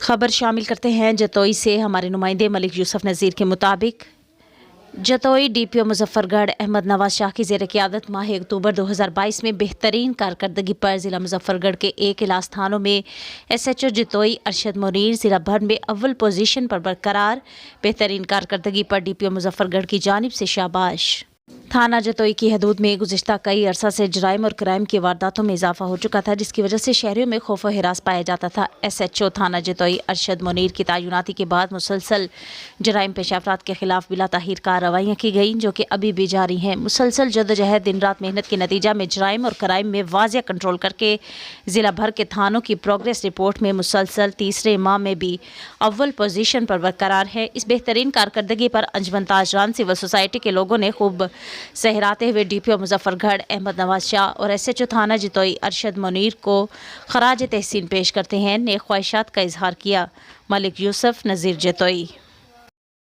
خبر شامل کرتے ہیں جتوئی سے۔ ہمارے نمائندے ملک یوسف نذیر کے مطابق جتوئی ڈی پی او مظفر گڑھ احمد نواز شاہ کی زیر قیادت ماہ اکتوبر 2022 میں بہترین کارکردگی پر ضلع مظفر گڑھ کے 1 الاس تھانوں میں S H O Jatoi Arshad Munir ضلع بھر میں اول پوزیشن پر برقرار۔ بہترین کارکردگی پر ڈی پی او مظفر گڑھ کی جانب سے شاباش۔ تھانہ جتوئی کی حدود میں گزشتہ کئی عرصہ سے جرائم اور کرائم کی وارداتوں میں اضافہ ہو چکا تھا، جس کی وجہ سے شہریوں میں خوف و ہراس پایا جاتا تھا۔ ایس ایچ او تھانہ جتوئی ارشد منیر کی تعیناتی کے بعد مسلسل جرائم پیشہ افراد کے خلاف بلا تاخیر کارروائیاں کی گئیں، جو کہ ابھی بھی جاری ہیں۔ مسلسل جدوجہد دن رات محنت کے نتیجہ میں جرائم اور کرائم میں واضح کنٹرول کر کے ضلع بھر کے تھانوں کی پروگریس رپورٹ میں مسلسل تیسرے ماہ میں بھی اول پوزیشن پر برقرار ہے۔ اس بہترین کارکردگی پر انجمن تاجران سول سوسائٹی کے لوگوں نے خوب سہراتے ہوئے ڈی پی او مظفر گڑھ احمد نواز شاہ اور ایس ایچ او تھانہ جتوئی ارشد منیر کو خراج تحسین پیش کرتے ہیں نیک خواہشات کا اظہار کیا۔ ملک یوسف نذیر جتوئی۔